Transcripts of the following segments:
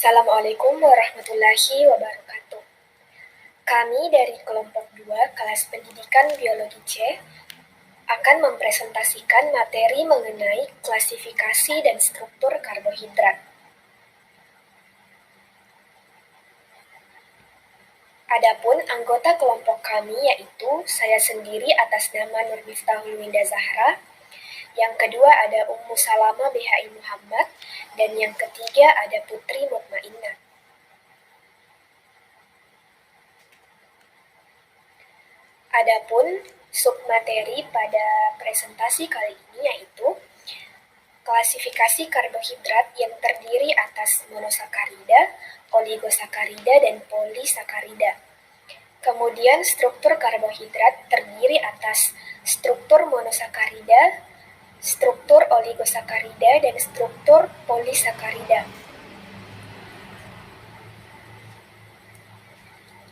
Assalamualaikum warahmatullahi wabarakatuh. Kami dari kelompok 2 kelas pendidikan biologi C akan mempresentasikan materi mengenai klasifikasi dan struktur karbohidrat. Adapun anggota kelompok kami yaitu saya sendiri atas nama Nur Miftahul Winda Zahra, yang kedua ada Ummu Salama BHI Muhammad, dan yang ketiga ada Putri Mutmainnah. Adapun submateri pada presentasi kali ini yaitu klasifikasi karbohidrat yang terdiri atas monosakarida, oligosakarida, dan polisakarida. Kemudian struktur karbohidrat terdiri atas struktur monosakarida, struktur oligosakarida, dan struktur polisakarida.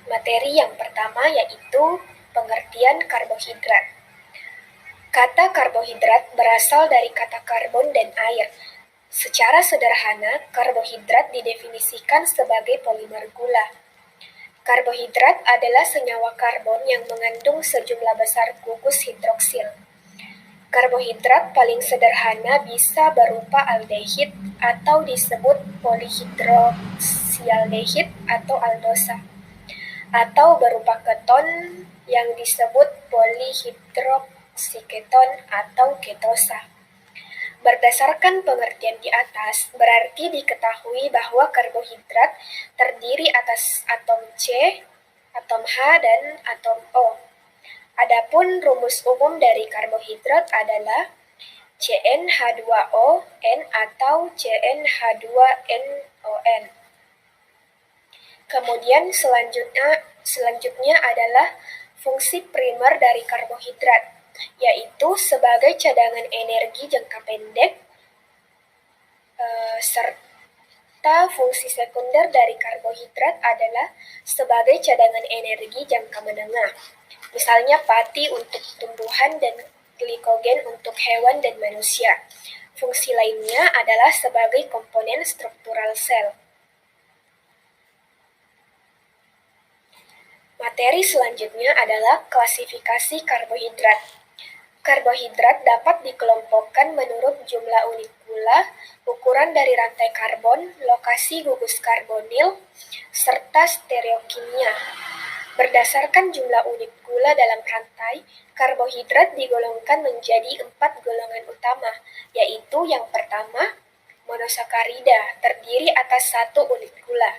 Materi yang pertama yaitu pengertian karbohidrat. Kata karbohidrat berasal dari kata karbon dan air. Secara sederhana, karbohidrat didefinisikan sebagai polimer gula. Karbohidrat adalah senyawa karbon yang mengandung sejumlah besar gugus hidroksil. Karbohidrat paling sederhana bisa berupa aldehid atau disebut polihidroksialdehid atau aldosa, atau berupa keton yang disebut polihidroksiketon atau ketosa. Berdasarkan pengertian di atas, berarti diketahui bahwa karbohidrat terdiri atas atom C, atom H, dan atom O. Adapun rumus umum dari karbohidrat adalah CnH2O N atau CnH2nOn. Kemudian selanjutnya adalah fungsi primer dari karbohidrat, yaitu sebagai cadangan energi jangka pendek, serta fungsi sekunder dari karbohidrat adalah sebagai cadangan energi jangka menengah, misalnya pati untuk tumbuhan dan glikogen untuk hewan dan manusia. Fungsi lainnya adalah sebagai komponen struktural sel. Materi selanjutnya adalah klasifikasi karbohidrat. Karbohidrat dapat dikelompokkan menurut jumlah unit gula, ukuran dari rantai karbon, lokasi gugus karbonil, serta stereokimia. Berdasarkan jumlah unit gula dalam rantai, karbohidrat digolongkan menjadi 4 golongan utama, yaitu yang pertama, monosakarida, terdiri atas 1 unit gula.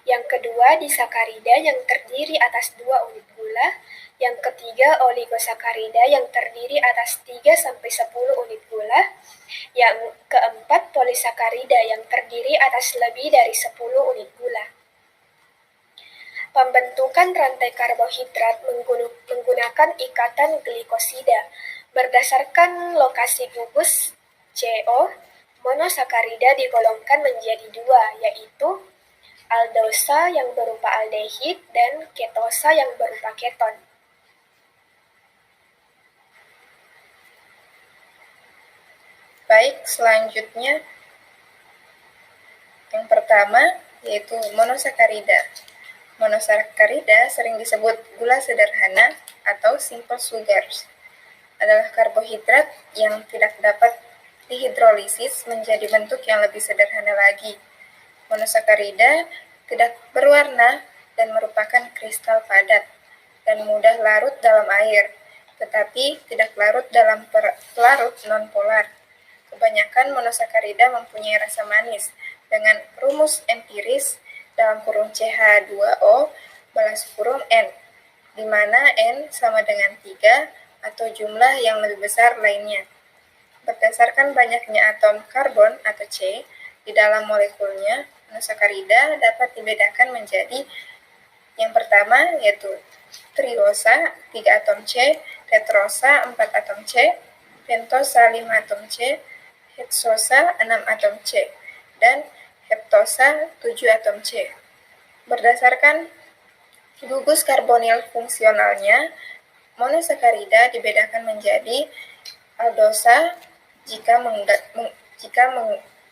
Yang kedua, disakarida yang terdiri atas 2 unit gula. Yang ketiga, oligosakarida yang terdiri atas 3-10 unit gula. Yang keempat, polisakarida yang terdiri atas lebih dari 10 unit gula. Pembentukan rantai karbohidrat menggunakan ikatan glikosida. Berdasarkan lokasi gugus CO, monosakarida digolongkan menjadi 2, yaitu aldosa yang berupa aldehid dan ketosa yang berupa keton. Baik, selanjutnya yang pertama yaitu monosakarida. Monosakarida sering disebut gula sederhana atau simple sugars. Adalah karbohidrat yang tidak dapat dihidrolisis menjadi bentuk yang lebih sederhana lagi. Monosakarida tidak berwarna dan merupakan kristal padat dan mudah larut dalam air, tetapi tidak larut dalam pelarut non-polar. Kebanyakan monosakarida mempunyai rasa manis dengan rumus empiris dalam kurung CH2O balas kurung N, di mana N sama dengan 3 atau jumlah yang lebih besar lainnya. Berdasarkan banyaknya atom karbon atau C di dalam molekulnya, monosakarida dapat dibedakan menjadi yang pertama yaitu triosa 3 atom C, tetrosa 4 atom C, pentosa 5 atom C, heksosa 6 atom C, dan heptosa 7 atom C. Berdasarkan gugus karbonil fungsionalnya, monosakarida dibedakan menjadi aldosa jika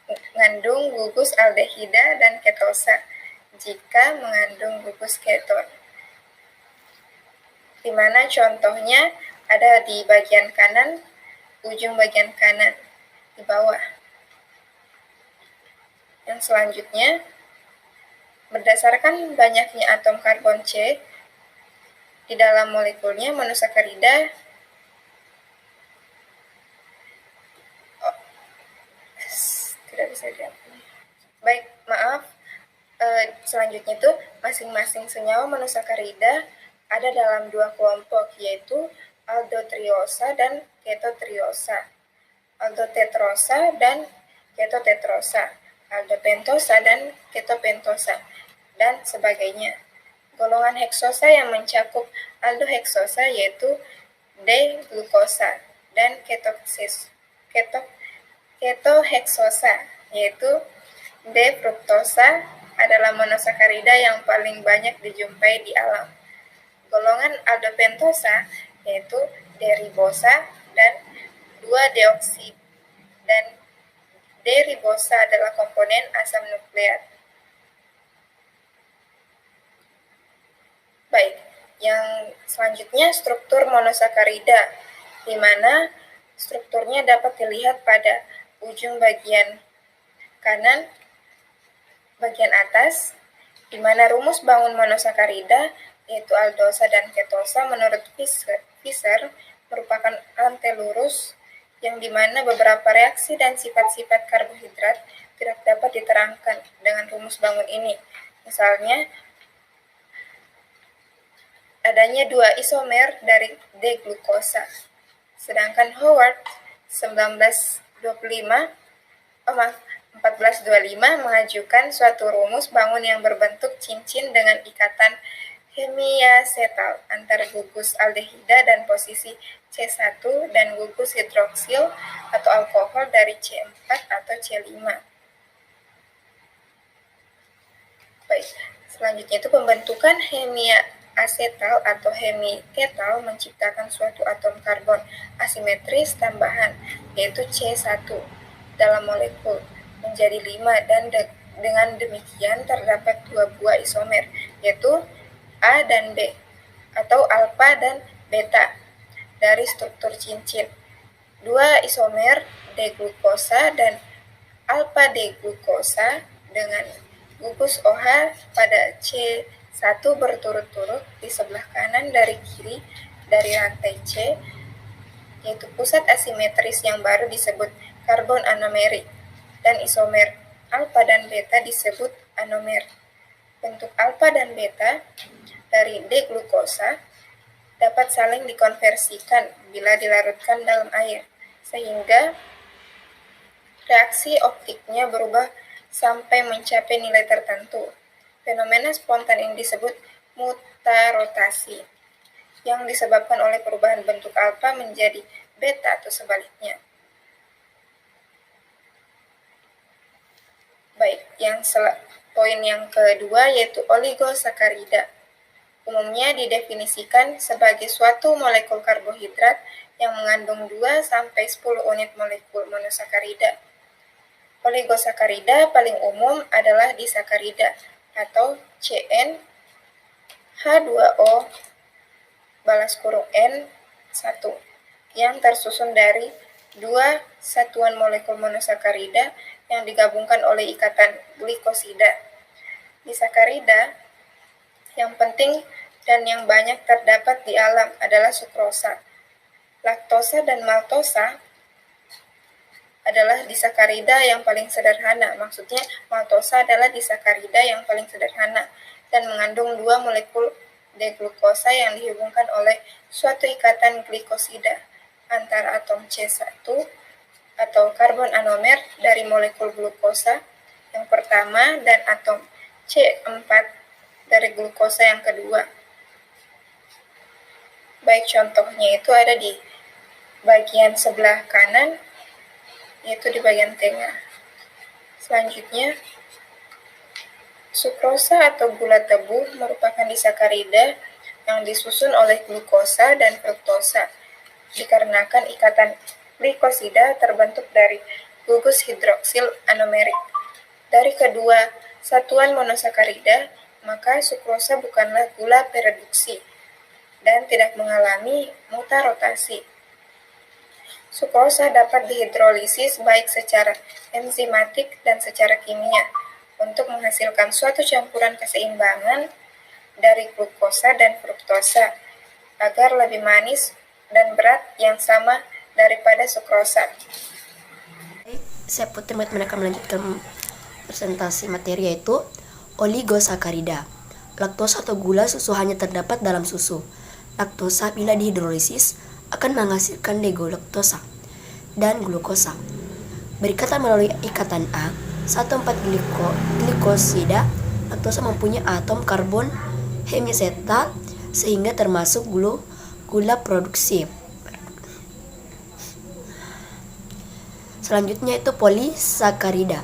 mengandung gugus aldehida dan ketosa jika mengandung gugus keton. Di mana contohnya ada di bagian kanan, ujung bagian kanan, di bawah. Yang selanjutnya, berdasarkan banyaknya atom karbon C di dalam molekulnya, monosakarida tidak bisa dilihat. Baik, maaf. Selanjutnya itu masing-masing senyawa monosakarida ada dalam dua kelompok, yaitu aldotriosa dan ketotriosa, aldotetrosa dan ketotetrosa, aldopentosa dan ketopentosa, dan sebagainya. Golongan heksosa yang mencakup aldoheksosa yaitu D-glukosa dan ketoheksosa yaitu D-fruktosa adalah monosakarida yang paling banyak dijumpai di alam. Golongan aldopentosa yaitu D-ribosa dan 2-deoksi, dan D-ribosa adalah komponen asam nukleat. Baik, yang selanjutnya struktur monosakarida, di mana strukturnya dapat dilihat pada ujung bagian kanan, bagian atas, di mana rumus bangun monosakarida yaitu aldosa dan ketosa menurut Fischer merupakan rantai lurus yang dimana beberapa reaksi dan sifat-sifat karbohidrat tidak dapat diterangkan dengan rumus bangun ini. Misalnya, adanya 2 isomer dari D-glukosa. Sedangkan Howard 1425 mengajukan suatu rumus bangun yang berbentuk cincin dengan ikatan hemiasetal antara gugus aldehida dan posisi C1 dan gugus hidroksil atau alkohol dari C4 atau C5. Baik, selanjutnya itu pembentukan hemiasetal atau hemiketal menciptakan suatu atom karbon asimetris tambahan yaitu C1 dalam molekul menjadi 5 dan dengan demikian terdapat 2 buah isomer yaitu A dan B atau alfa dan beta dari struktur cincin. 2 isomer D-glukosa dan alfa D-glukosa dengan gugus OH pada C1 berturut-turut di sebelah kanan dari kiri dari rantai C, yaitu pusat asimetris yang baru disebut karbon anomerik, dan isomer alfa dan beta disebut anomer. Bentuk alfa dan beta dari D-glukosa dapat saling dikonversikan bila dilarutkan dalam air, sehingga reaksi optiknya berubah sampai mencapai nilai tertentu. Fenomena spontan ini disebut mutarotasi, yang disebabkan oleh perubahan bentuk alfa menjadi beta atau sebaliknya. Baik, poin yang kedua yaitu oligosakarida. Umumnya didefinisikan sebagai suatu molekul karbohidrat yang mengandung 2-10 unit molekul monosakarida. Oligosakarida paling umum adalah disakarida atau CN H2O N1 yang tersusun dari 2 satuan molekul monosakarida yang digabungkan oleh ikatan glikosida. Disakarida yang penting dan yang banyak terdapat di alam adalah sukrosa. Laktosa dan maltosa adalah disakarida yang paling sederhana. Maksudnya, maltosa adalah disakarida yang paling sederhana dan mengandung 2 molekul D-glukosa yang dihubungkan oleh suatu ikatan glikosida antara atom C1 atau karbon anomer dari molekul glukosa yang pertama dan atom C4 dari glukosa yang kedua. Baik, contohnya itu ada di bagian sebelah kanan, yaitu di bagian tengah. Selanjutnya, sukrosa atau gula tebu merupakan disakarida yang disusun oleh glukosa dan fruktosa, dikarenakan ikatan glikosida terbentuk dari gugus hidroksil anomerik. Dari kedua satuan monosakarida, maka sukrosa bukanlah gula pereduksi dan tidak mengalami mutarotasi. Sukrosa dapat dihidrolisis baik secara enzimatik dan secara kimia untuk menghasilkan suatu campuran keseimbangan dari glukosa dan fruktosa agar lebih manis dan berat yang sama daripada sukrosa. Saya Putri mereka melanjutkan presentasi materi yaitu oligosakarida. Laktosa atau gula susu hanya terdapat dalam susu. Laktosa bila dihidrolisis akan menghasilkan degolaktosa dan glukosa. Berikatan melalui ikatan A, 1,4-glikosida, laktosa mempunyai atom karbon hemisetal sehingga termasuk gula produksi. Selanjutnya itu polisakarida.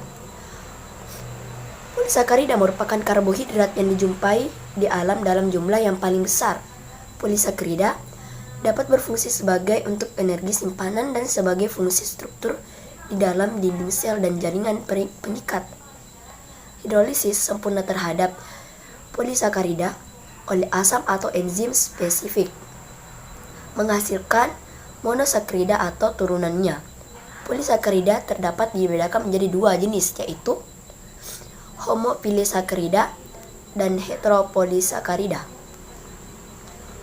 Polisakarida merupakan karbohidrat yang dijumpai di alam dalam jumlah yang paling besar. Polisakarida dapat berfungsi sebagai untuk energi simpanan dan sebagai fungsi struktur di dalam dinding sel dan jaringan pengikat. Hidrolisis sempurna terhadap polisakarida oleh asam atau enzim spesifik menghasilkan monosakarida atau turunannya. Polisakarida terdapat dibedakan menjadi dua jenis, yaitu homopolisakarida dan heteropolisakarida.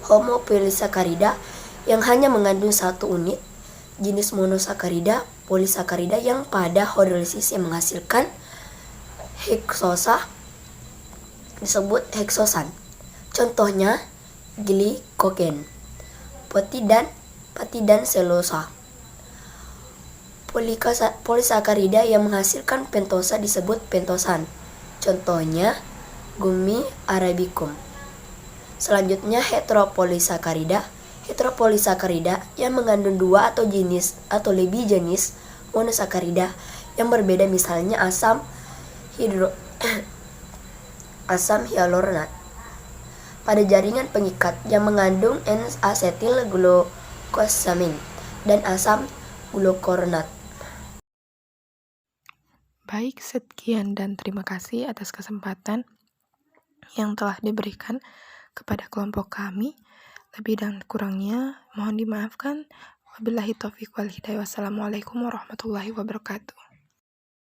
Homopolisakarida yang hanya mengandung satu unit, jenis monosakarida, polisakarida yang pada hidrolisis yang menghasilkan heksosa disebut heksosan. Contohnya glikogen, pati dan selulosa. Polisakarida yang menghasilkan pentosa disebut pentosan. Contohnya gummi arabicum. Selanjutnya heteropolisakarida. Heteropolisakarida yang mengandung dua atau lebih jenis monosakarida yang berbeda, misalnya asam hyaluronat pada jaringan pengikat yang mengandung N-asetil glukosamin dan asam glukuronat. Baik, sekian dan terima kasih atas kesempatan yang telah diberikan kepada kelompok kami. Lebih dan kurangnya mohon dimaafkan. Wabillahi taufiq wal hidayah. Wassalamualaikum warahmatullahi wabarakatuh.